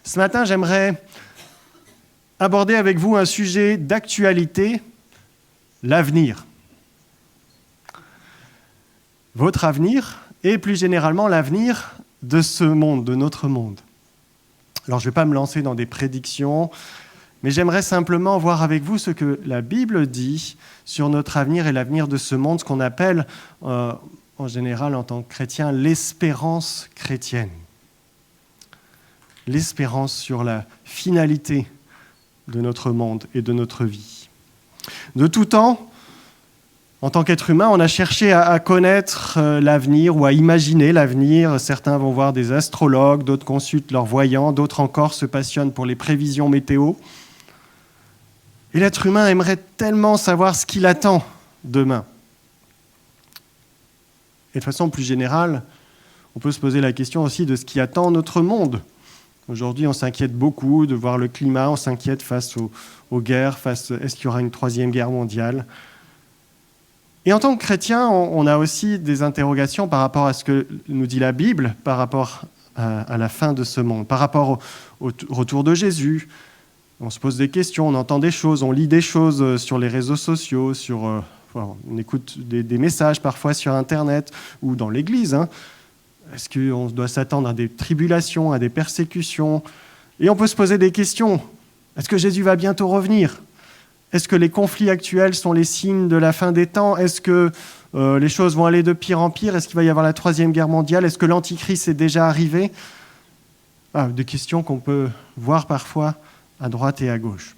Ce matin, j'aimerais aborder avec vous un sujet d'actualité, l'avenir. Votre avenir et plus généralement l'avenir de ce monde, de notre monde. Alors, je ne vais pas me lancer dans des prédictions, mais j'aimerais simplement voir avec vous ce que la Bible dit sur notre avenir et l'avenir de ce monde, ce qu'on appelle en général en tant que chrétien l'espérance chrétienne. L'espérance sur la finalité de notre monde et de notre vie. De tout temps, en tant qu'être humain, on a cherché à connaître l'avenir ou à imaginer l'avenir. Certains vont voir des astrologues, d'autres consultent leurs voyants, d'autres encore se passionnent pour les prévisions météo. Et l'être humain aimerait tellement savoir ce qu'il attend demain. Et de façon plus générale, on peut se poser la question aussi de ce qui attend notre monde. Aujourd'hui, on s'inquiète beaucoup de voir le climat, on s'inquiète face aux guerres, est-ce qu'il y aura une troisième guerre mondiale ? Et en tant que chrétien, on a aussi des interrogations par rapport à ce que nous dit la Bible, par rapport à la fin de ce monde, par rapport au retour de Jésus. On se pose des questions, on entend des choses, on lit des choses sur les réseaux sociaux, on écoute des messages parfois sur Internet ou dans l'Église. Est-ce qu'on doit s'attendre à des tribulations, à des persécutions ? Et on peut se poser des questions. Est-ce que Jésus va bientôt revenir ? Est-ce que les conflits actuels sont les signes de la fin des temps ? Est-ce que les choses vont aller de pire en pire ? Est-ce qu'il va y avoir la troisième guerre mondiale ? Est-ce que l'Antichrist est déjà arrivé ? Des questions qu'on peut voir parfois à droite et à gauche.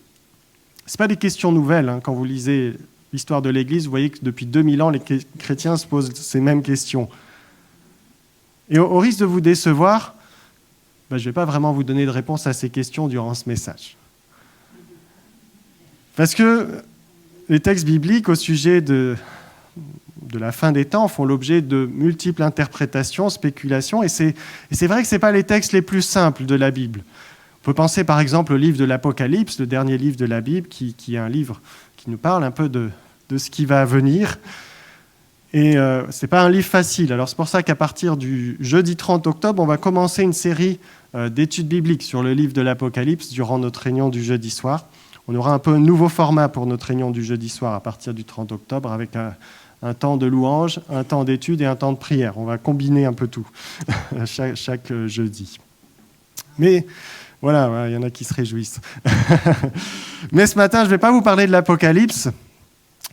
Ce pas des questions nouvelles. Quand vous lisez l'histoire de l'Église, vous voyez que depuis 2000 ans, les chrétiens se posent ces mêmes questions. Et au risque de vous décevoir, je ne vais pas vraiment vous donner de réponse à ces questions durant ce message. Parce que les textes bibliques au sujet de la fin des temps font l'objet de multiples interprétations, spéculations, et c'est vrai que ce n'est pas les textes les plus simples de la Bible. On peut penser par exemple au livre de l'Apocalypse, le dernier livre de la Bible, qui est un livre qui nous parle un peu de ce qui va venir. Et ce n'est pas un livre facile. Alors c'est pour ça qu'à partir du jeudi 30 octobre, on va commencer une série d'études bibliques sur le livre de l'Apocalypse durant notre réunion du jeudi soir. On aura un peu un nouveau format pour notre réunion du jeudi soir à partir du 30 octobre avec un temps de louange, un temps d'étude et un temps de prière. On va combiner un peu tout chaque jeudi. Mais voilà, il y en a qui se réjouissent. Mais ce matin, je ne vais pas vous parler de l'Apocalypse,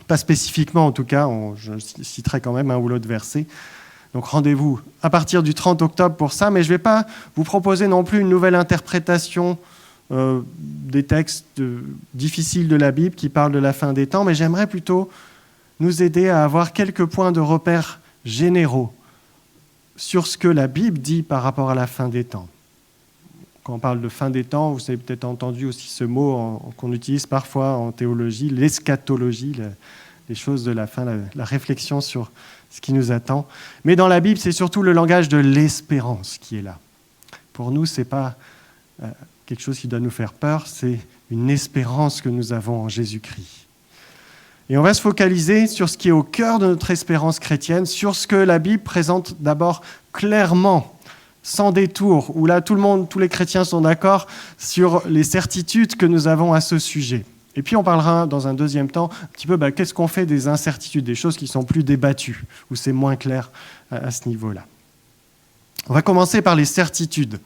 pas spécifiquement en tout cas, je citerai quand même un ou l'autre verset. Donc rendez-vous à partir du 30 octobre pour ça, mais je ne vais pas vous proposer non plus une nouvelle interprétation des textes difficiles de la Bible qui parlent de la fin des temps, mais j'aimerais plutôt nous aider à avoir quelques points de repère généraux sur ce que la Bible dit par rapport à la fin des temps. Quand on parle de fin des temps, vous avez peut-être entendu aussi ce mot qu'on utilise parfois en théologie, l'eschatologie, les choses de la fin, la réflexion sur ce qui nous attend. Mais dans la Bible, c'est surtout le langage de l'espérance qui est là. Pour nous, ce n'est pas quelque chose qui doit nous faire peur, c'est une espérance que nous avons en Jésus-Christ. Et on va se focaliser sur ce qui est au cœur de notre espérance chrétienne, sur ce que la Bible présente d'abord clairement, sans détour, où là tous les chrétiens sont d'accord sur les certitudes que nous avons à ce sujet. Et puis on parlera dans un deuxième temps un petit peu qu'est-ce qu'on fait des incertitudes, des choses qui sont plus débattues, où c'est moins clair à ce niveau-là. On va commencer par les certitudes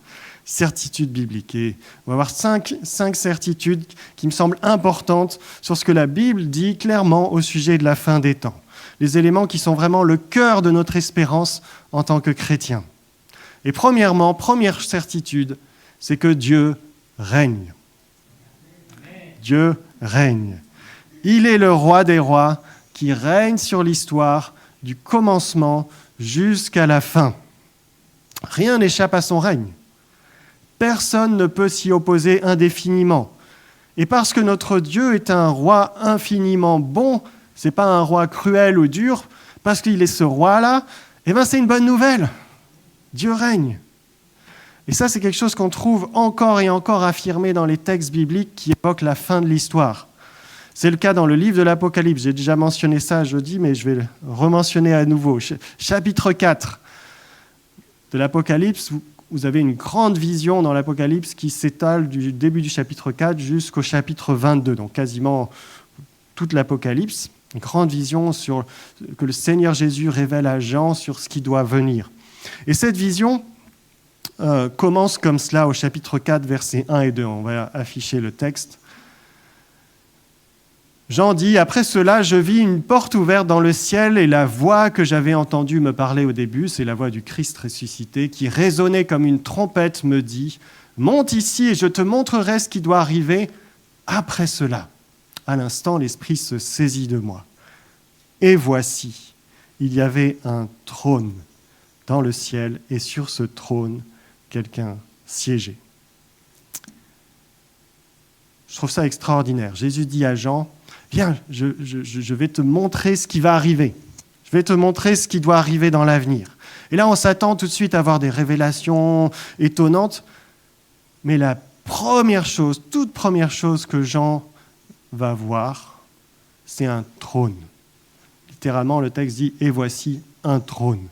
bibliques. Et on va avoir cinq certitudes qui me semblent importantes sur ce que la Bible dit clairement au sujet de la fin des temps. Les éléments qui sont vraiment le cœur de notre espérance en tant que chrétiens. Et premièrement, première certitude, c'est que Dieu règne. Dieu règne. Il est le roi des rois qui règne sur l'histoire du commencement jusqu'à la fin. Rien n'échappe à son règne. Personne ne peut s'y opposer indéfiniment. Et parce que notre Dieu est un roi infiniment bon, ce n'est pas un roi cruel ou dur, parce qu'il est ce roi-là, c'est une bonne nouvelle. Dieu règne. Et ça, c'est quelque chose qu'on trouve encore et encore affirmé dans les textes bibliques qui évoquent la fin de l'histoire. C'est le cas dans le livre de l'Apocalypse. J'ai déjà mentionné ça jeudi, mais je vais le rementionner à nouveau. Chapitre 4 de l'Apocalypse, vous avez une grande vision dans l'Apocalypse qui s'étale du début du chapitre 4 jusqu'au chapitre 22, donc quasiment toute l'Apocalypse. Une grande vision que le Seigneur Jésus révèle à Jean sur ce qui doit venir. Et cette vision commence comme cela au chapitre 4, versets 1 et 2. On va afficher le texte. Jean dit « Après cela, je vis une porte ouverte dans le ciel et la voix que j'avais entendue me parler au début, c'est la voix du Christ ressuscité, qui résonnait comme une trompette, me dit « Monte ici et je te montrerai ce qui doit arriver après cela. » À l'instant, l'Esprit se saisit de moi. Et voici, il y avait un trône dans le ciel et sur ce trône, quelqu'un siégeait. Je trouve ça extraordinaire. Jésus dit à Jean, « Viens, je vais te montrer ce qui va arriver. Je vais te montrer ce qui doit arriver dans l'avenir. » Et là, on s'attend tout de suite à avoir des révélations étonnantes. Mais la toute première chose que Jean va voir, c'est un trône. Littéralement, le texte dit « Et voici un trône. »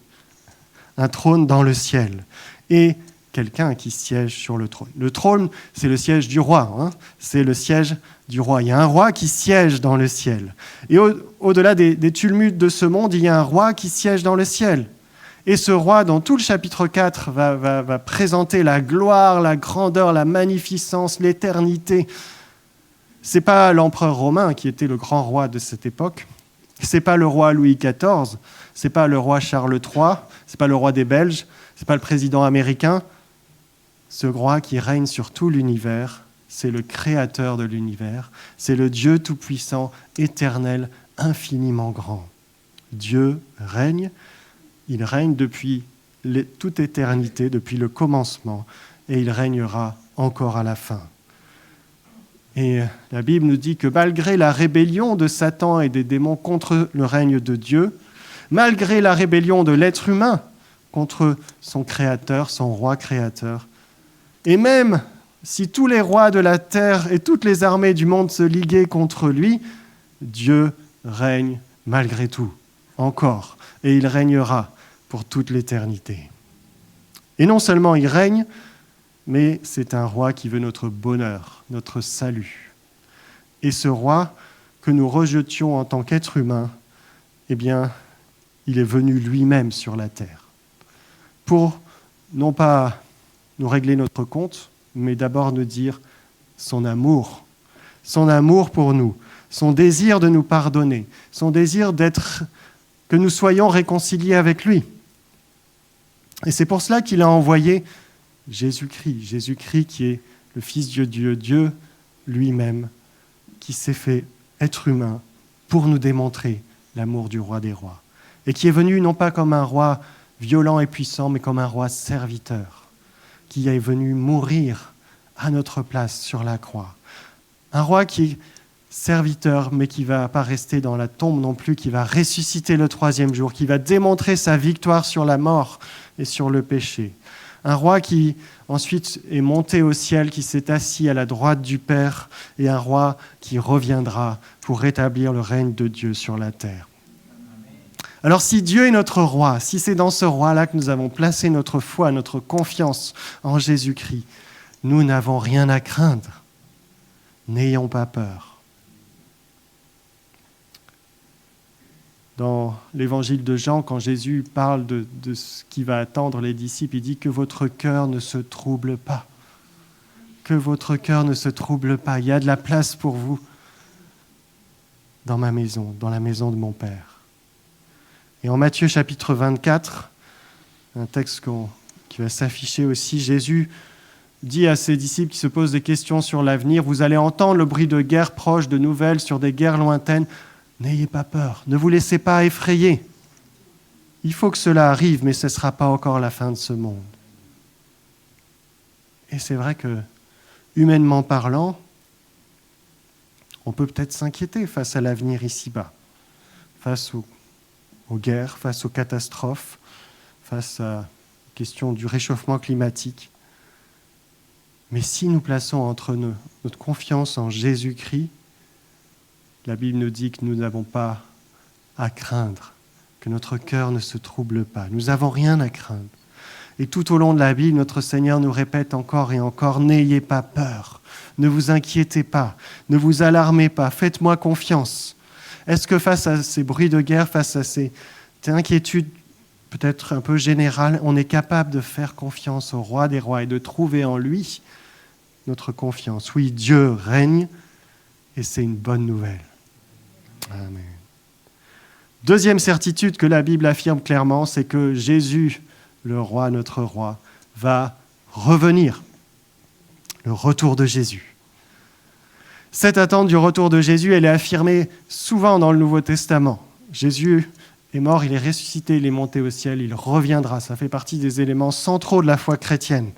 Un trône dans le ciel. Et quelqu'un qui siège sur le trône. Le trône, c'est le siège du roi. Hein, c'est le siège du roi. Il y a un roi qui siège dans le ciel. Et au-delà des tumultes de ce monde, il y a un roi qui siège dans le ciel. Et ce roi, dans tout le chapitre 4, va présenter la gloire, la grandeur, la magnificence, l'éternité. Ce n'est pas l'empereur romain qui était le grand roi de cette époque. Ce n'est pas le roi Louis XIV. Ce n'est pas le roi Charles III. Ce n'est pas le roi des Belges. Ce n'est pas le président américain. Ce roi qui règne sur tout l'univers, c'est le créateur de l'univers. C'est le Dieu tout-puissant, éternel, infiniment grand. Dieu règne. Il règne depuis toute éternité, depuis le commencement. Et il régnera encore à la fin. Et la Bible nous dit que malgré la rébellion de Satan et des démons contre le règne de Dieu, malgré la rébellion de l'être humain contre son créateur, son roi créateur, et même si tous les rois de la terre et toutes les armées du monde se liguaient contre lui, Dieu règne malgré tout, encore, et il régnera pour toute l'éternité. Et non seulement il règne, mais c'est un roi qui veut notre bonheur, notre salut. Et ce roi que nous rejetions en tant qu'être humain, eh bien, il est venu lui-même sur la terre. Pour non pas nous régler notre compte, mais d'abord nous dire son amour pour nous, son désir de nous pardonner, son désir que nous soyons réconciliés avec lui. Et c'est pour cela qu'il a envoyé Jésus-Christ qui est le Fils de Dieu, Dieu lui-même, qui s'est fait être humain pour nous démontrer l'amour du roi des rois. Et qui est venu non pas comme un roi violent et puissant, mais comme un roi serviteur, qui est venu mourir à notre place sur la croix. Un roi qui est serviteur, mais qui ne va pas rester dans la tombe non plus, qui va ressusciter le troisième jour, qui va démontrer sa victoire sur la mort et sur le péché. Un roi qui ensuite est monté au ciel, qui s'est assis à la droite du Père, et un roi qui reviendra pour rétablir le règne de Dieu sur la terre. Alors si Dieu est notre roi, si c'est dans ce roi-là que nous avons placé notre foi, notre confiance en Jésus-Christ, nous n'avons rien à craindre. N'ayons pas peur. Dans l'évangile de Jean, quand Jésus parle de ce qui va attendre les disciples, il dit que votre cœur ne se trouble pas. Que votre cœur ne se trouble pas. Il y a de la place pour vous dans ma maison, dans la maison de mon Père. Et en Matthieu chapitre 24, un texte qui va s'afficher aussi, Jésus dit à ses disciples qui se posent des questions sur l'avenir, « Vous allez entendre le bruit de guerres proches, de nouvelles sur des guerres lointaines. N'ayez pas peur, ne vous laissez pas effrayer. Il faut que cela arrive, mais ce ne sera pas encore la fin de ce monde. » Et c'est vrai que, humainement parlant, on peut peut-être s'inquiéter face à l'avenir ici-bas, face aux guerres, face aux catastrophes, face à la question du réchauffement climatique. Mais si nous plaçons entre notre confiance en Jésus-Christ, la Bible nous dit que nous n'avons pas à craindre, que notre cœur ne se trouble pas. Nous n'avons rien à craindre. Et tout au long de la Bible, notre Seigneur nous répète encore et encore, n'ayez pas peur, ne vous inquiétez pas, ne vous alarmez pas, faites-moi confiance. Est-ce que face à ces bruits de guerre, face à ces inquiétudes peut-être un peu générales, on est capable de faire confiance au roi des rois et de trouver en lui notre confiance? Oui, Dieu règne et c'est une bonne nouvelle. Amen. Deuxième certitude que la Bible affirme clairement, c'est que Jésus, le roi, notre roi, va revenir. Le retour de Jésus. Cette attente du retour de Jésus, elle est affirmée souvent dans le Nouveau Testament. Jésus est mort, il est ressuscité, il est monté au ciel, il reviendra. Ça fait partie des éléments centraux de la foi chrétienne.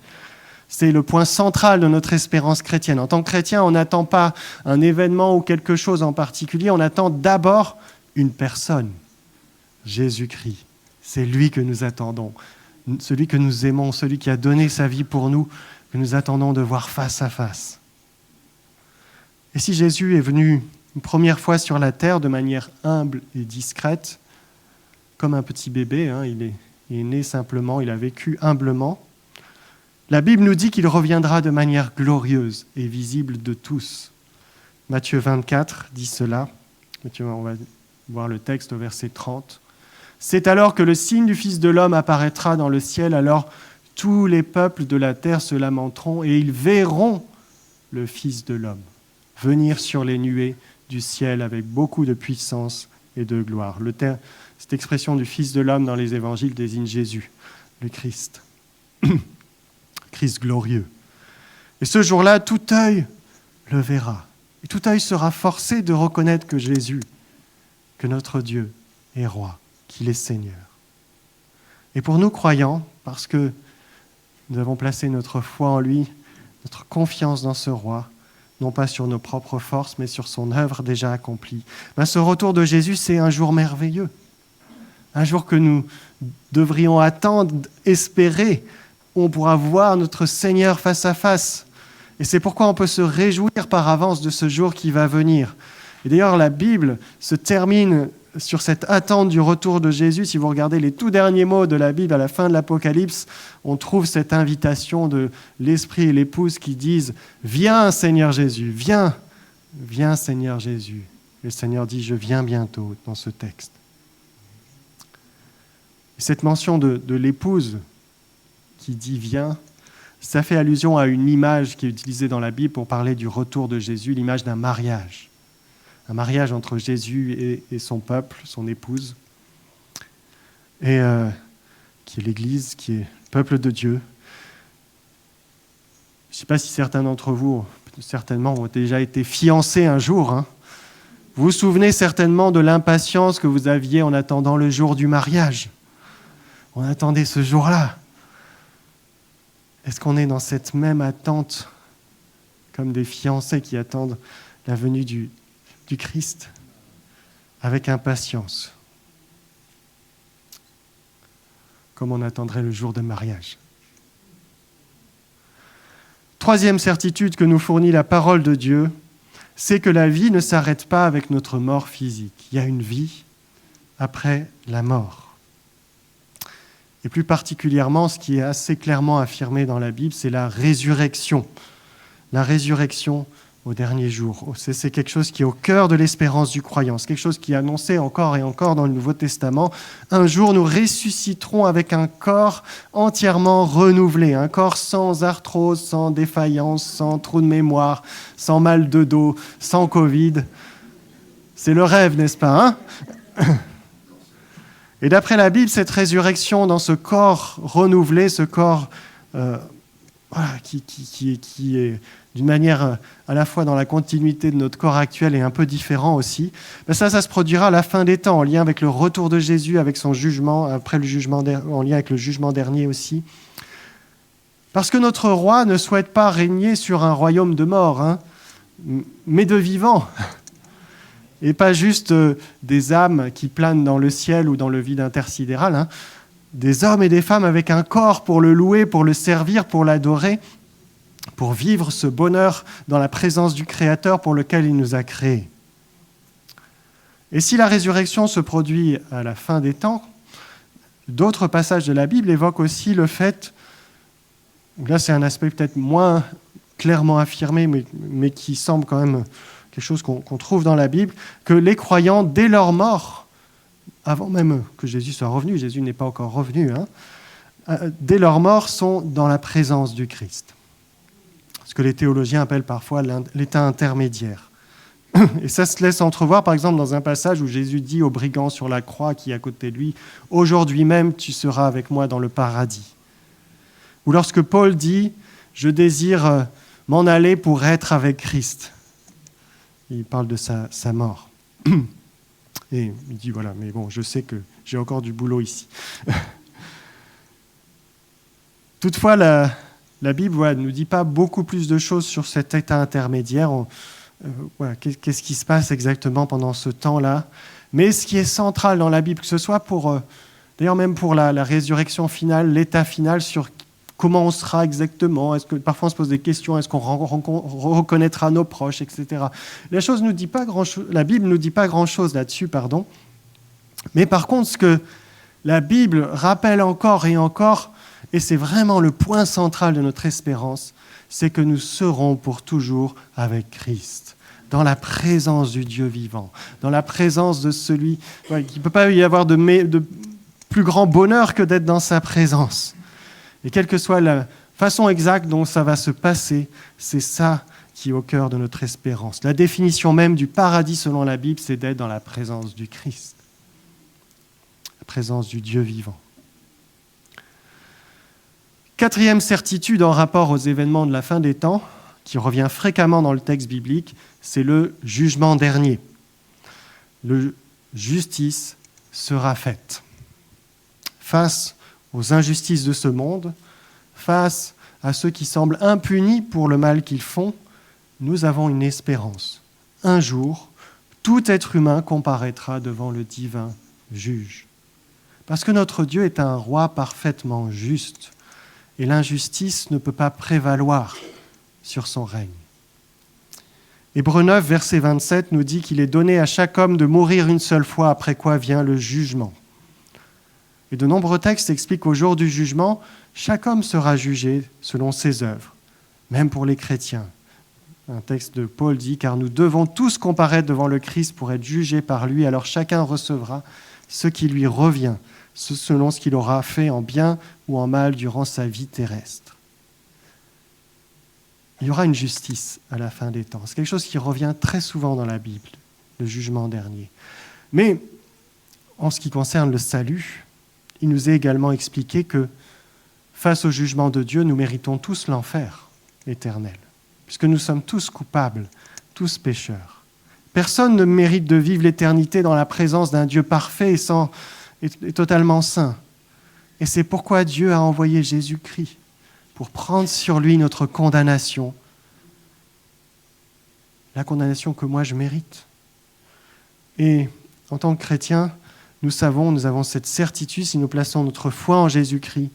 C'est le point central de notre espérance chrétienne. En tant que chrétien, on n'attend pas un événement ou quelque chose en particulier, on attend d'abord une personne, Jésus-Christ. C'est lui que nous attendons, celui que nous aimons, celui qui a donné sa vie pour nous, que nous attendons de voir face à face. Et si Jésus est venu une première fois sur la terre de manière humble et discrète, comme un petit bébé, il est né simplement, il a vécu humblement, la Bible nous dit qu'il reviendra de manière glorieuse et visible de tous. Matthieu 24 dit cela. On va voir le texte au verset 30. « C'est alors que le signe du Fils de l'homme apparaîtra dans le ciel, alors tous les peuples de la terre se lamenteront et ils verront le Fils de l'homme venir sur les nuées du ciel avec beaucoup de puissance et de gloire. » Cette expression du Fils de l'homme dans les évangiles désigne Jésus, le Christ. Christ glorieux. Et ce jour-là, tout œil le verra. Et tout œil sera forcé de reconnaître que Jésus, que notre Dieu est roi, qu'il est Seigneur. Et pour nous croyants, parce que nous avons placé notre foi en lui, notre confiance dans ce roi, non pas sur nos propres forces, mais sur son œuvre déjà accomplie, ce retour de Jésus, c'est un jour merveilleux. Un jour que nous devrions attendre, espérer, où on pourra voir notre Seigneur face à face. Et c'est pourquoi on peut se réjouir par avance de ce jour qui va venir. Et d'ailleurs, la Bible se termine sur cette attente du retour de Jésus. Si vous regardez les tout derniers mots de la Bible à la fin de l'Apocalypse, on trouve cette invitation de l'Esprit et l'épouse qui disent « Viens, Seigneur Jésus, viens, viens, Seigneur Jésus ». Le Seigneur dit « Je viens bientôt » dans ce texte. Et cette mention de l'épouse qui dit « Viens », ça fait allusion à une image qui est utilisée dans la Bible pour parler du retour de Jésus, l'image d'un mariage. Un mariage entre Jésus et son peuple, son épouse, et qui est l'Église, qui est le peuple de Dieu. Je ne sais pas si certains d'entre vous, certainement, ont déjà été fiancés un jour. Vous vous souvenez certainement de l'impatience que vous aviez en attendant le jour du mariage. On attendait ce jour-là. Est-ce qu'on est dans cette même attente, comme des fiancés qui attendent la venue du Christ, avec impatience, comme on attendrait le jour de mariage? Troisième certitude que nous fournit la parole de Dieu, c'est que la vie ne s'arrête pas avec notre mort physique. Il y a une vie après la mort. Et plus particulièrement, ce qui est assez clairement affirmé dans la Bible, c'est la résurrection. La résurrection au dernier jour. C'est quelque chose qui est au cœur de l'espérance du croyant. C'est quelque chose qui est annoncé encore et encore dans le Nouveau Testament. Un jour, nous ressusciterons avec un corps entièrement renouvelé, un corps sans arthrose, sans défaillance, sans trou de mémoire, sans mal de dos, sans Covid. C'est le rêve, n'est-ce pas, Et d'après la Bible, cette résurrection dans ce corps renouvelé, ce corps qui est d'une manière à la fois dans la continuité de notre corps actuel et un peu différent aussi, ça se produira à la fin des temps, en lien avec le retour de Jésus, avec son jugement, après le jugement, en lien avec le jugement dernier aussi. Parce que notre roi ne souhaite pas régner sur un royaume de mort, mais de vivants. Et pas juste des âmes qui planent dans le ciel ou dans le vide intersidéral, des hommes et des femmes avec un corps pour le louer, pour le servir, pour l'adorer, pour vivre ce bonheur dans la présence du Créateur pour lequel il nous a créés. Et si la résurrection se produit à la fin des temps, d'autres passages de la Bible évoquent aussi le fait, là c'est un aspect peut-être moins clairement affirmé, mais qui semble quand même quelque chose qu'on trouve dans la Bible, que les croyants, dès leur mort, avant même que Jésus soit revenu, Jésus n'est pas encore revenu, dès leur mort sont dans la présence du Christ. Ce que les théologiens appellent parfois l'état intermédiaire. Et ça se laisse entrevoir, par exemple, dans un passage où Jésus dit au brigand sur la croix qui est à côté de lui, « Aujourd'hui même, tu seras avec moi dans le paradis. » Ou lorsque Paul dit, « Je désire m'en aller pour être avec Christ. » Il parle de sa mort. Et il dit, voilà, mais bon, je sais que j'ai encore du boulot ici. Toutefois, la Bible ne nous dit pas beaucoup plus de choses sur cet état intermédiaire. Qu'est-ce qui se passe exactement pendant ce temps-là? Mais ce qui est central dans la Bible, que ce soit d'ailleurs même pour la résurrection finale, l'état final, sur comment on sera exactement, est-ce que parfois on se pose des questions, est-ce qu'on reconnaîtra nos proches, etc. La Bible ne nous dit pas grand-chose là-dessus, mais par contre, ce que la Bible rappelle encore et encore, et c'est vraiment le point central de notre espérance, c'est que nous serons pour toujours avec Christ, dans la présence du Dieu vivant, dans la présence de celui qui ne peut pas y avoir de plus grand bonheur que d'être dans sa présence. Et quelle que soit la façon exacte dont ça va se passer, c'est ça qui est au cœur de notre espérance. La définition même du paradis selon la Bible, c'est d'être dans la présence du Christ, la présence du Dieu vivant. Quatrième certitude en rapport aux événements de la fin des temps, qui revient fréquemment dans le texte biblique, c'est le jugement dernier. La justice sera faite. Face aux injustices de ce monde, face à ceux qui semblent impunis pour le mal qu'ils font, nous avons une espérance. Un jour, tout être humain comparaîtra devant le divin juge. Parce que notre Dieu est un roi parfaitement juste, et l'injustice ne peut pas prévaloir sur son règne. Hébreux 9, verset 27 nous dit qu'il est donné à chaque homme de mourir une seule fois, après quoi vient le jugement. Et de nombreux textes expliquent qu'au jour du jugement, chaque homme sera jugé selon ses œuvres, même pour les chrétiens. Un texte de Paul dit « Car nous devons tous comparaître devant le Christ pour être jugés par lui, alors chacun recevra ce qui lui revient, selon ce qu'il aura fait en bien ou en mal durant sa vie terrestre. » Il y aura une justice à la fin des temps. C'est quelque chose qui revient très souvent dans la Bible, le jugement dernier. Mais en ce qui concerne le salut, il nous est également expliqué que face au jugement de Dieu, nous méritons tous l'enfer éternel, puisque nous sommes tous coupables, tous pécheurs. Personne ne mérite de vivre l'éternité dans la présence d'un Dieu parfait et totalement saint. Et c'est pourquoi Dieu a envoyé Jésus-Christ, pour prendre sur lui notre condamnation, la condamnation que moi je mérite. Et en tant que chrétiens, nous avons cette certitude, si nous plaçons notre foi en Jésus-Christ,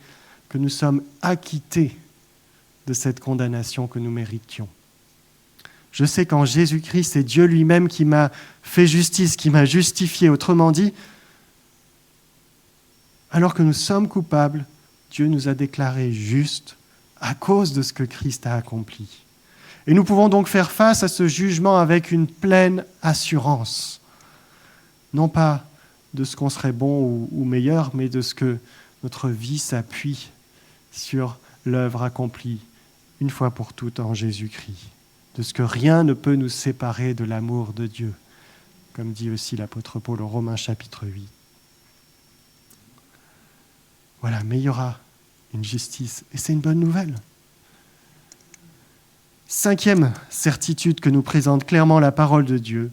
que nous sommes acquittés de cette condamnation que nous méritions. Je sais qu'en Jésus-Christ, c'est Dieu lui-même qui m'a fait justice, qui m'a justifié. Autrement dit, alors que nous sommes coupables, Dieu nous a déclarés justes à cause de ce que Christ a accompli. Et nous pouvons donc faire face à ce jugement avec une pleine assurance. Non pas de ce qu'on serait bon ou meilleur, mais de ce que notre vie s'appuie sur l'œuvre accomplie une fois pour toutes en Jésus-Christ. De ce que rien ne peut nous séparer de l'amour de Dieu, comme dit aussi l'apôtre Paul au Romains chapitre 8. Voilà, mais il y aura une justice, et c'est une bonne nouvelle. Cinquième certitude que nous présente clairement la parole de Dieu,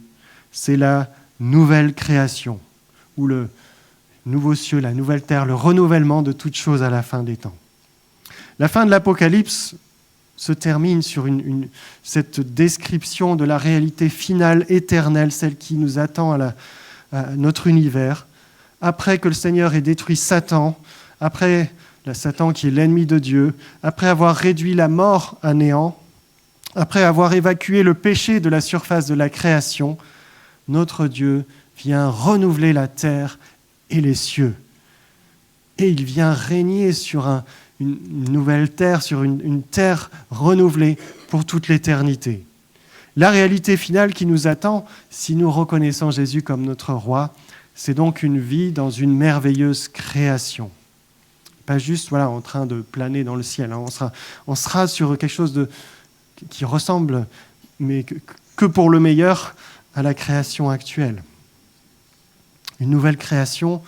c'est la nouvelle création, ou le nouveau cieux, la nouvelle terre, le renouvellement de toutes choses à la fin des temps. La fin de l'Apocalypse se termine sur cette description de la réalité finale, éternelle, celle qui nous attend à notre univers, après que le Seigneur ait détruit Satan, après Satan qui est l'ennemi de Dieu, après avoir réduit la mort à néant, après avoir évacué le péché de la surface de la création, notre Dieu vient renouveler la terre et les cieux. et il vient régner sur une nouvelle terre, sur une terre renouvelée pour toute l'éternité. La réalité finale qui nous attend, si nous reconnaissons Jésus comme notre roi, c'est donc une vie dans une merveilleuse création. Pas juste en train de planer dans le ciel. On sera sur quelque chose qui ressemble, mais que pour le meilleur, à la création actuelle. Une nouvelle création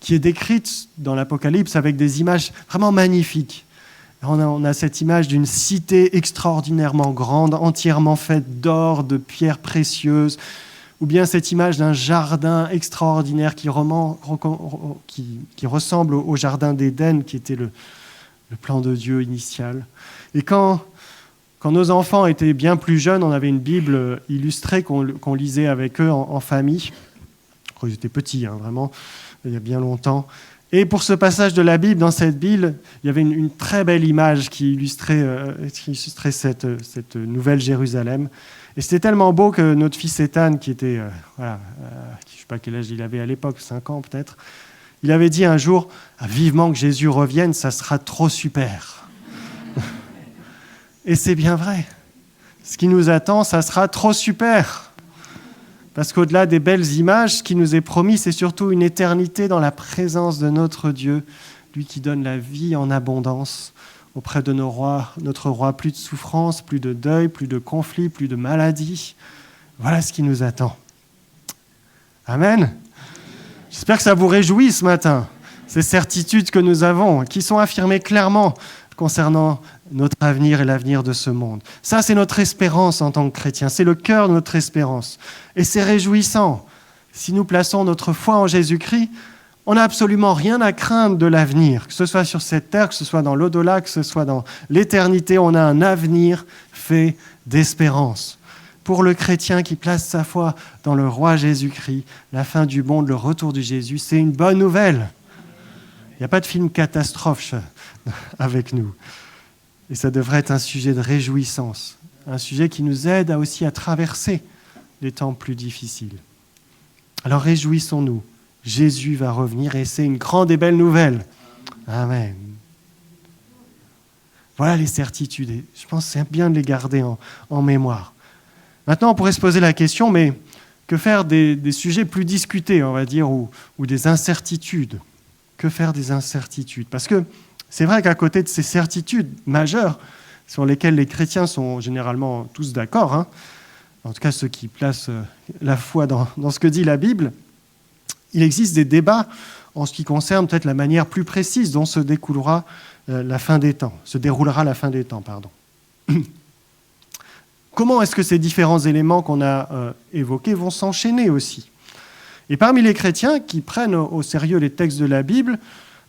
qui est décrite dans l'Apocalypse avec des images vraiment magnifiques. On a cette image d'une cité extraordinairement grande, entièrement faite d'or, de pierres précieuses, ou bien cette image d'un jardin extraordinaire qui ressemble au jardin d'Éden, qui était le plan de Dieu initial. Et quand nos enfants étaient bien plus jeunes, on avait une Bible illustrée qu'on lisait avec eux en famille. Quand ils étaient petits, vraiment, il y a bien longtemps. Et pour ce passage de la Bible, dans cette Bible, il y avait une très belle image qui illustrait cette nouvelle Jérusalem. Et c'était tellement beau que notre fils Ethan, qui était, je ne sais pas quel âge il avait à l'époque, 5 ans peut-être, il avait dit un jour, vivement que Jésus revienne, ça sera trop super. Et c'est bien vrai. Ce qui nous attend, ça sera trop super. Parce qu'au-delà des belles images, ce qui nous est promis, c'est surtout une éternité dans la présence de notre Dieu, lui qui donne la vie en abondance auprès de notre roi. Plus de souffrance, plus de deuil, plus de conflits, plus de maladies. Voilà ce qui nous attend. Amen. J'espère que ça vous réjouit ce matin, ces certitudes que nous avons, qui sont affirmées clairement concernant notre avenir et l'avenir de ce monde. Ça, c'est notre espérance en tant que chrétiens. C'est le cœur de notre espérance. Et c'est réjouissant. Si nous plaçons notre foi en Jésus-Christ, on n'a absolument rien à craindre de l'avenir. Que ce soit sur cette terre, que ce soit dans l'au-delà, que ce soit dans l'éternité, on a un avenir fait d'espérance. Pour le chrétien qui place sa foi dans le roi Jésus-Christ, la fin du monde, le retour de Jésus, c'est une bonne nouvelle. Il n'y a pas de film catastrophe avec nous. Et ça devrait être un sujet de réjouissance, un sujet qui nous aide aussi à traverser les temps plus difficiles. Alors réjouissons-nous, Jésus va revenir et c'est une grande et belle nouvelle. Amen. Voilà les certitudes, et je pense que c'est bien de les garder en mémoire. Maintenant, on pourrait se poser la question, mais que faire des sujets plus discutés, on va dire, ou des incertitudes ? Que faire des incertitudes ? Parce que c'est vrai qu'à côté de ces certitudes majeures, sur lesquelles les chrétiens sont généralement tous d'accord, en tout cas ceux qui placent la foi dans ce que dit la Bible, il existe des débats en ce qui concerne peut-être la manière plus précise dont se déroulera la fin des temps. Comment est-ce que ces différents éléments qu'on a évoqués vont s'enchaîner aussi ? Et parmi les chrétiens qui prennent au sérieux les textes de la Bible,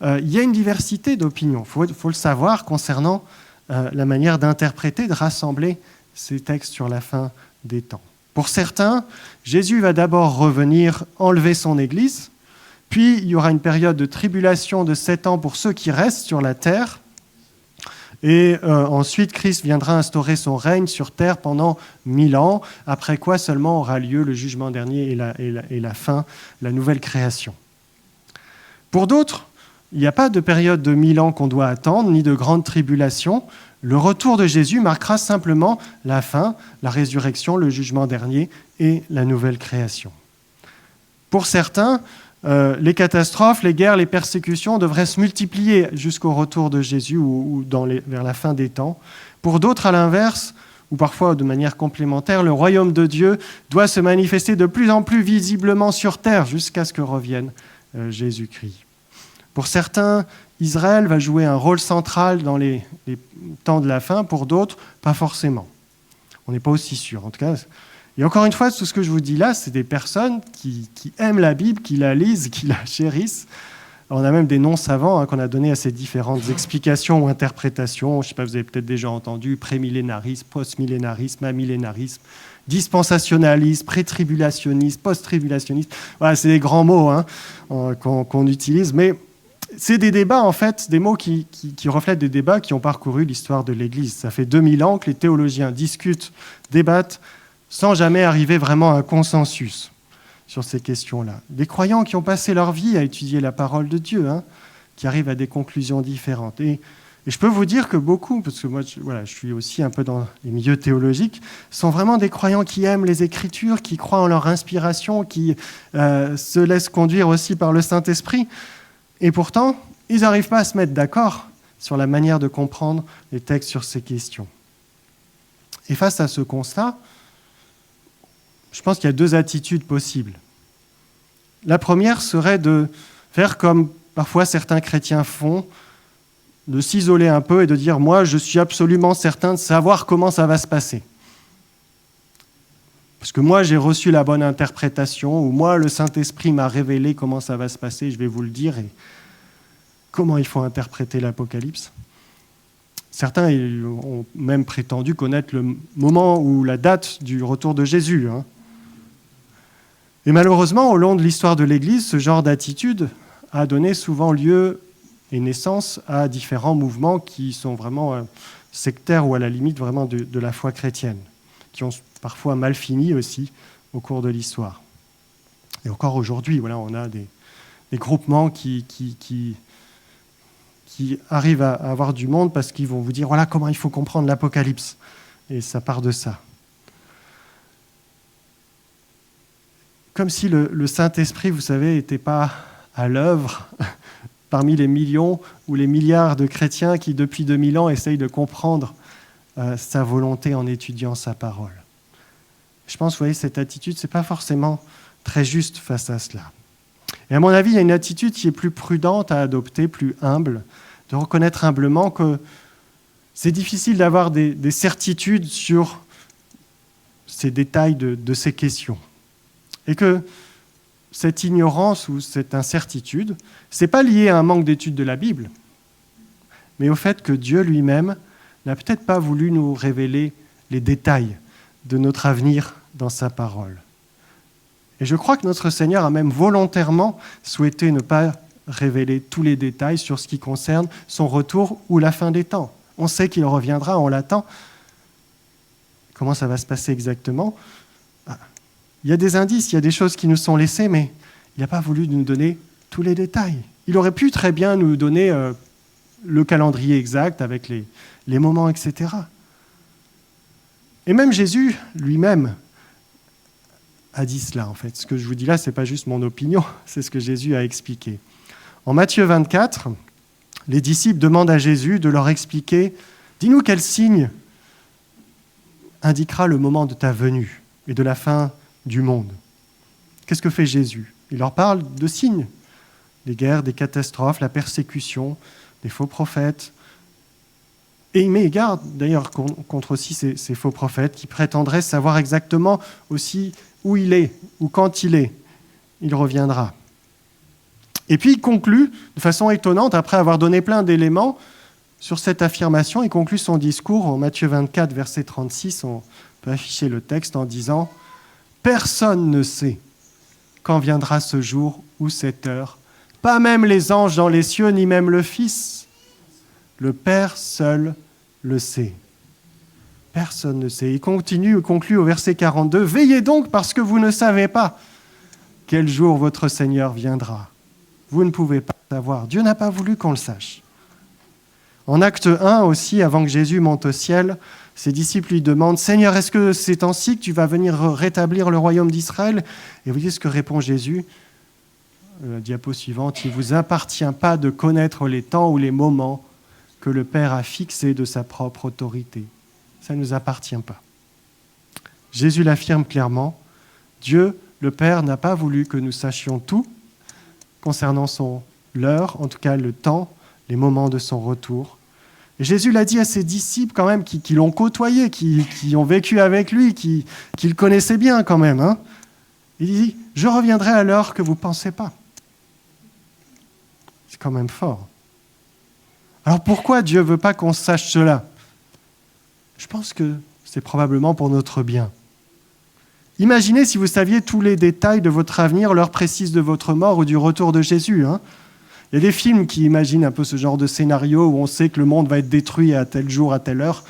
il y a une diversité d'opinions. Il faut le savoir concernant la manière d'interpréter, de rassembler ces textes sur la fin des temps. Pour certains, Jésus va d'abord revenir enlever son Église, puis il y aura une période de tribulation de 7 ans pour ceux qui restent sur la terre, et ensuite Christ viendra instaurer son règne sur terre pendant 1000 ans, après quoi seulement aura lieu le jugement dernier et la fin, la nouvelle création. Pour d'autres, il n'y a pas de période de 1000 ans qu'on doit attendre, ni de grande tribulation. Le retour de Jésus marquera simplement la fin, la résurrection, le jugement dernier et la nouvelle création. Pour certains, les catastrophes, les guerres, les persécutions devraient se multiplier jusqu'au retour de Jésus ou vers la fin des temps. Pour d'autres, à l'inverse, ou parfois de manière complémentaire, le royaume de Dieu doit se manifester de plus en plus visiblement sur terre jusqu'à ce que revienne Jésus-Christ. Pour certains, Israël va jouer un rôle central dans les temps de la fin, pour d'autres, pas forcément. On n'est pas aussi sûr. En tout cas, et encore une fois, tout ce que je vous dis là, c'est des personnes qui aiment la Bible, qui la lisent, qui la chérissent. On a même des noms savants qu'on a donnés à ces différentes explications ou interprétations. Je ne sais pas, vous avez peut-être déjà entendu prémillénarisme, postmillénarisme, amillénarisme, dispensationalisme, prétribulationnisme, posttribulationnisme. Voilà, c'est des grands mots qu'on utilise, mais c'est des débats, en fait, des mots qui reflètent des débats qui ont parcouru l'histoire de l'Église. Ça fait 2000 ans que les théologiens discutent, débattent, sans jamais arriver vraiment à un consensus sur ces questions-là. Des croyants qui ont passé leur vie à étudier la parole de Dieu, qui arrivent à des conclusions différentes. Et je peux vous dire que beaucoup, parce que moi je suis aussi un peu dans les milieux théologiques, sont vraiment des croyants qui aiment les Écritures, qui croient en leur inspiration, qui se laissent conduire aussi par le Saint-Esprit. Et pourtant, ils n'arrivent pas à se mettre d'accord sur la manière de comprendre les textes sur ces questions. Et face à ce constat, je pense qu'il y a 2 attitudes possibles. La première serait de faire comme parfois certains chrétiens font, de s'isoler un peu et de dire « moi, je suis absolument certain de savoir comment ça va se passer. Parce que moi, j'ai reçu la bonne interprétation, ou moi, le Saint-Esprit m'a révélé comment ça va se passer, je vais vous le dire, et comment il faut interpréter l'Apocalypse. » Certains ont même prétendu connaître le moment ou la date du retour de Jésus. Et malheureusement, au long de l'histoire de l'Église, ce genre d'attitude a donné souvent lieu et naissance à différents mouvements qui sont vraiment sectaires ou à la limite vraiment de la foi chrétienne, qui ont parfois mal fini aussi au cours de l'histoire. Et encore aujourd'hui, on a des groupements qui arrivent à avoir du monde parce qu'ils vont vous dire voilà comment il faut comprendre l'Apocalypse. Et ça part de ça. Comme si le Saint-Esprit, vous savez, n'était pas à l'œuvre parmi les millions ou les milliards de chrétiens qui, depuis 2000 ans, essayent de comprendre sa volonté en étudiant sa parole. Je pense, vous voyez, cette attitude, ce n'est pas forcément très juste face à cela. Et à mon avis, il y a une attitude qui est plus prudente à adopter, plus humble, de reconnaître humblement que c'est difficile d'avoir des certitudes sur ces détails de ces questions. Et que cette ignorance ou cette incertitude, ce n'est pas lié à un manque d'étude de la Bible, mais au fait que Dieu lui-même n'a peut-être pas voulu nous révéler les détails de notre avenir dans sa parole. Et je crois que notre Seigneur a même volontairement souhaité ne pas révéler tous les détails sur ce qui concerne son retour ou la fin des temps. On sait qu'il reviendra, on l'attend. Comment ça va se passer exactement ? Il y a des indices, il y a des choses qui nous sont laissées, mais il n'a pas voulu nous donner tous les détails. Il aurait pu très bien nous donner le calendrier exact avec les moments, etc. Et même Jésus lui-même a dit cela, en fait. Ce que je vous dis là, ce n'est pas juste mon opinion, c'est ce que Jésus a expliqué. En Matthieu 24, les disciples demandent à Jésus de leur expliquer « Dis-nous quel signe indiquera le moment de ta venue et de la fin du monde. » Qu'est-ce que fait Jésus ? Il leur parle de signes, des guerres, des catastrophes, la persécution, des faux prophètes. Et il met garde d'ailleurs contre aussi ces faux prophètes qui prétendraient savoir exactement aussi où il est ou quand il est. Il reviendra. Et puis il conclut de façon étonnante, après avoir donné plein d'éléments sur cette affirmation, il conclut son discours en Matthieu 24, verset 36. On peut afficher le texte en disant « Personne ne sait quand viendra ce jour ou cette heure, pas même les anges dans les cieux, ni même le Fils. Le Père seul le sait. » Personne ne sait. Il conclut au verset 42 « Veillez donc parce que vous ne savez pas quel jour votre Seigneur viendra. » Vous ne pouvez pas savoir. Dieu n'a pas voulu qu'on le sache. En acte 1 aussi, avant que Jésus monte au ciel, ses disciples lui demandent « Seigneur, est-ce que c'est ainsi que tu vas venir rétablir le royaume d'Israël ?» Et vous voyez ce que répond Jésus. La diapo suivante, « Il ne vous appartient pas de connaître les temps ou les moments que le Père a fixés de sa propre autorité. » Ça ne nous appartient pas. Jésus l'affirme clairement. Dieu, le Père, n'a pas voulu que nous sachions tout concernant l'heure, en tout cas le temps, les moments de son retour. Et Jésus l'a dit à ses disciples quand même, qui l'ont côtoyé, qui ont vécu avec lui, qui le connaissaient bien quand même. Il dit « Je reviendrai à l'heure que vous ne pensez pas. » C'est quand même fort. Alors pourquoi Dieu ne veut pas qu'on sache cela ? Je pense que c'est probablement pour notre bien. Imaginez si vous saviez tous les détails de votre avenir, l'heure précise de votre mort ou du retour de Jésus. Il y a des films qui imaginent un peu ce genre de scénario où on sait que le monde va être détruit à tel jour, à telle heure.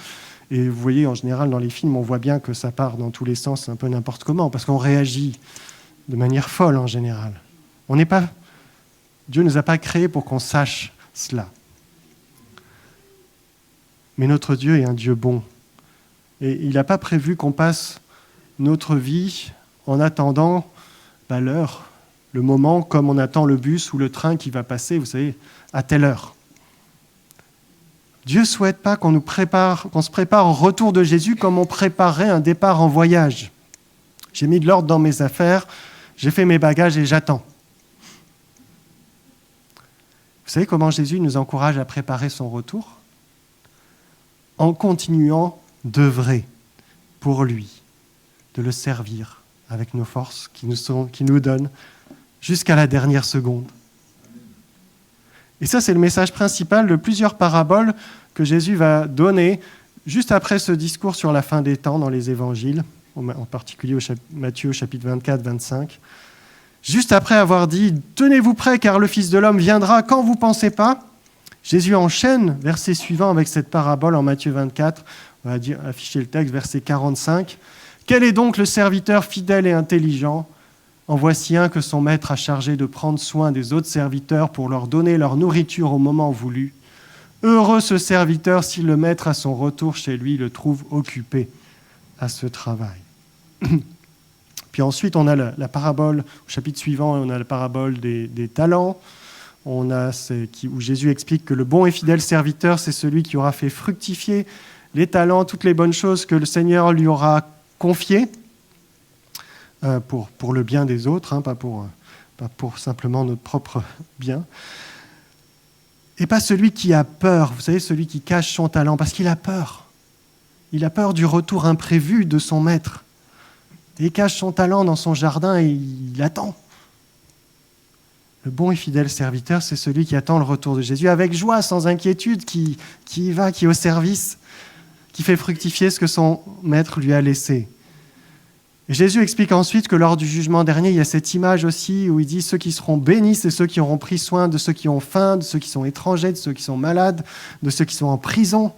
Et vous voyez, en général, dans les films, on voit bien que ça part dans tous les sens, un peu n'importe comment, parce qu'on réagit de manière folle en général. Dieu ne nous a pas créés pour qu'on sache cela. Mais notre Dieu est un Dieu bon. Et il n'a pas prévu qu'on passe notre vie en attendant l'heure, le moment, comme on attend le bus ou le train qui va passer, vous savez, à telle heure. Dieu ne souhaite pas qu'on se prépare au retour de Jésus comme on préparerait un départ en voyage. J'ai mis de l'ordre dans mes affaires, j'ai fait mes bagages et j'attends. Vous savez comment Jésus nous encourage à préparer son retour ? En continuant d'œuvrer pour lui, de le servir avec nos forces qui nous donnent jusqu'à la dernière seconde. Et ça, c'est le message principal de plusieurs paraboles que Jésus va donner juste après ce discours sur la fin des temps dans les évangiles, en particulier au Matthieu chapitre 24-25. Juste après avoir dit « Tenez-vous prêts, car le Fils de l'homme viendra quand vous ne pensez pas », Jésus enchaîne, verset suivant, avec cette parabole en Matthieu 24. On va afficher le texte, verset 45. « Quel est donc le serviteur fidèle et intelligent ? En voici un que son maître a chargé de prendre soin des autres serviteurs pour leur donner leur nourriture au moment voulu. Heureux ce serviteur si le maître à son retour chez lui le trouve occupé à ce travail. » Puis ensuite, on a la parabole, au chapitre suivant, on a la parabole des talents. On a où Jésus explique que le bon et fidèle serviteur, c'est celui qui aura fait fructifier les talents, toutes les bonnes choses que le Seigneur lui aura confiées pour le bien des autres, pas pour simplement notre propre bien. Et pas celui qui a peur, vous savez, celui qui cache son talent, parce qu'il a peur. Il a peur du retour imprévu de son maître. Et il cache son talent dans son jardin et il attend. Le bon et fidèle serviteur, c'est celui qui attend le retour de Jésus avec joie, sans inquiétude, qui y va, qui est au service, qui fait fructifier ce que son maître lui a laissé. Et Jésus explique ensuite que lors du jugement dernier, il y a cette image aussi où il dit « Ceux qui seront bénis, c'est ceux qui auront pris soin de ceux qui ont faim, de ceux qui sont étrangers, de ceux qui sont malades, de ceux qui sont en prison. »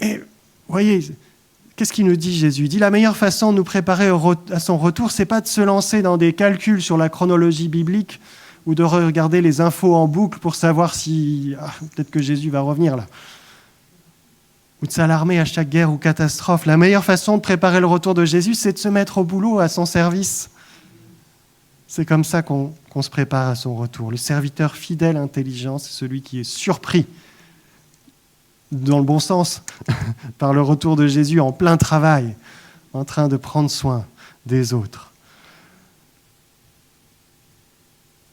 Et vous voyez, qu'est-ce qu'il nous dit Jésus ? Il dit la meilleure façon de nous préparer à son retour, c'est pas de se lancer dans des calculs sur la chronologie biblique ou de regarder les infos en boucle pour savoir si peut-être que Jésus va revenir là. Ou de s'alarmer à chaque guerre ou catastrophe. La meilleure façon de préparer le retour de Jésus, c'est de se mettre au boulot, à son service. C'est comme ça qu'on se prépare à son retour. Le serviteur fidèle, intelligent, c'est celui qui est surpris, dans le bon sens, par le retour de Jésus en plein travail, en train de prendre soin des autres.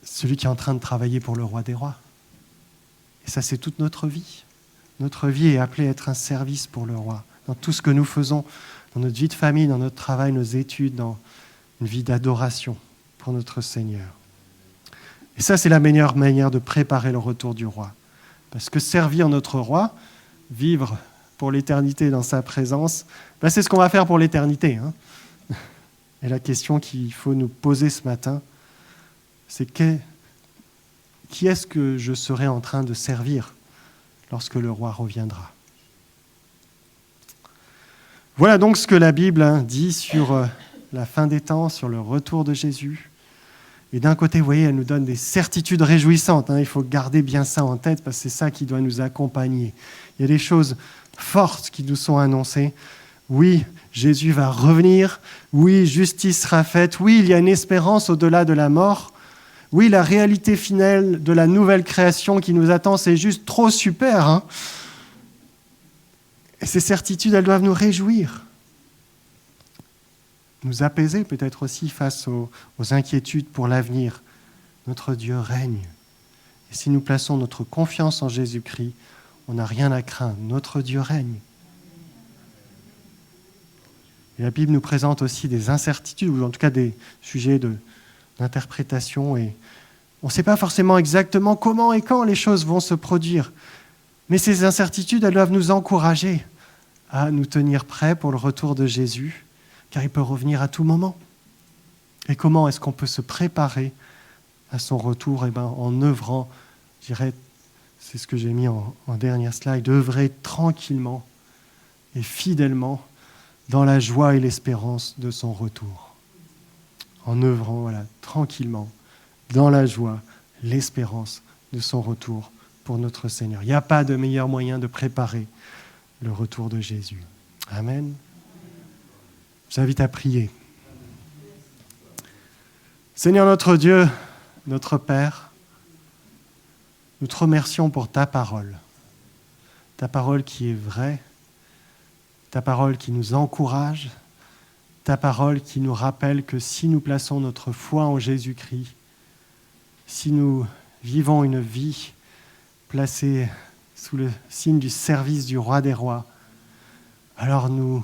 Celui qui est en train de travailler pour le roi des rois. Et ça, c'est toute notre vie. Notre vie est appelée à être un service pour le roi, dans tout ce que nous faisons, dans notre vie de famille, dans notre travail, nos études, dans une vie d'adoration pour notre Seigneur. Et ça, c'est la meilleure manière de préparer le retour du roi. Parce que servir notre roi, vivre pour l'éternité dans sa présence, c'est ce qu'on va faire pour l'éternité. Et la question qu'il faut nous poser ce matin, c'est qui est-ce que je serai en train de servir lorsque le roi reviendra. Voilà donc ce que la Bible dit sur la fin des temps, sur le retour de Jésus. Et d'un côté, vous voyez, elle nous donne des certitudes réjouissantes. Il faut garder bien ça en tête parce que c'est ça qui doit nous accompagner. Il y a des choses fortes qui nous sont annoncées. Oui, Jésus va revenir. Oui, justice sera faite. Oui, il y a une espérance au-delà de la mort. Oui, la réalité finale de la nouvelle création qui nous attend, c'est juste trop super. Et ces certitudes, elles doivent nous réjouir, nous apaiser peut-être aussi face aux inquiétudes pour l'avenir. Notre Dieu règne. Et si nous plaçons notre confiance en Jésus-Christ, on n'a rien à craindre. Notre Dieu règne. Et la Bible nous présente aussi des incertitudes, ou en tout cas des sujets d'interprétation, et on ne sait pas forcément exactement comment et quand les choses vont se produire. Mais ces incertitudes, elles doivent nous encourager à nous tenir prêts pour le retour de Jésus, car il peut revenir à tout moment. Et comment est-ce qu'on peut se préparer à son retour ? En œuvrant, je dirais, c'est ce que j'ai mis en dernière slide, œuvrer tranquillement et fidèlement dans la joie et l'espérance de son retour. En œuvrant tranquillement, dans la joie, l'espérance de son retour pour notre Seigneur. Il n'y a pas de meilleur moyen de préparer le retour de Jésus. Amen. Je vous invite à prier. Seigneur notre Dieu, notre Père, nous te remercions pour ta parole qui est vraie, ta parole qui nous encourage, ta parole qui nous rappelle que si nous plaçons notre foi en Jésus-Christ, si nous vivons une vie placée sous le signe du service du Roi des Rois, alors nous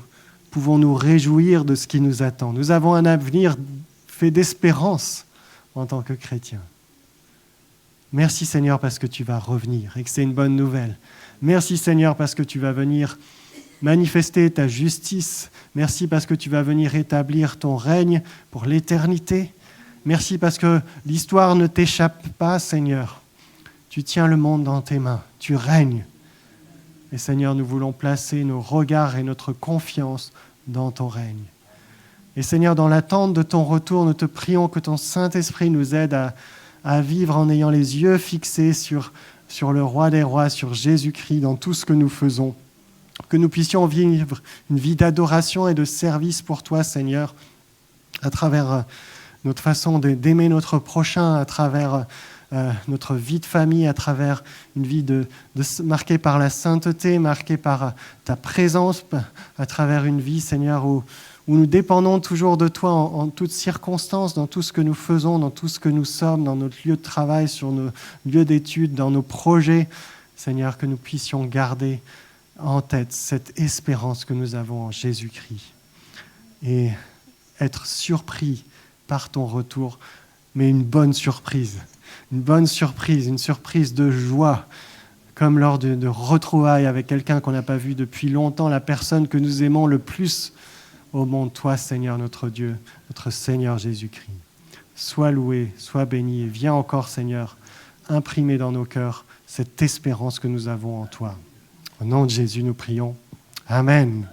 pouvons nous réjouir de ce qui nous attend. Nous avons un avenir fait d'espérance en tant que chrétiens. Merci Seigneur parce que tu vas revenir et que c'est une bonne nouvelle. Merci Seigneur parce que tu vas venir manifester ta justice. Merci parce que tu vas venir établir ton règne pour l'éternité. Merci parce que l'histoire ne t'échappe pas, Seigneur. Tu tiens le monde dans tes mains. Tu règnes. Et Seigneur, nous voulons placer nos regards et notre confiance dans ton règne. Et Seigneur, dans l'attente de ton retour, nous te prions que ton Saint-Esprit nous aide à vivre en ayant les yeux fixés sur le Roi des Rois, sur Jésus-Christ, dans tout ce que nous faisons. Que nous puissions vivre une vie d'adoration et de service pour toi, Seigneur, à travers notre façon d'aimer notre prochain, à travers notre vie de famille, à travers une vie marquée par la sainteté, marquée par ta présence, à travers une vie, Seigneur, où nous dépendons toujours de toi en toutes circonstances, dans tout ce que nous faisons, dans tout ce que nous sommes, dans notre lieu de travail, sur nos lieux d'études, dans nos projets. Seigneur, que nous puissions garder en tête cette espérance que nous avons en Jésus-Christ et être surpris par ton retour, mais une bonne surprise, une surprise de joie, comme lors de retrouvailles avec quelqu'un qu'on n'a pas vu depuis longtemps, la personne que nous aimons le plus au monde, toi Seigneur notre Dieu, notre Seigneur Jésus-Christ. Sois loué, sois béni et viens encore Seigneur imprimer dans nos cœurs cette espérance que nous avons en toi. Au nom de Jésus, nous prions. Amen.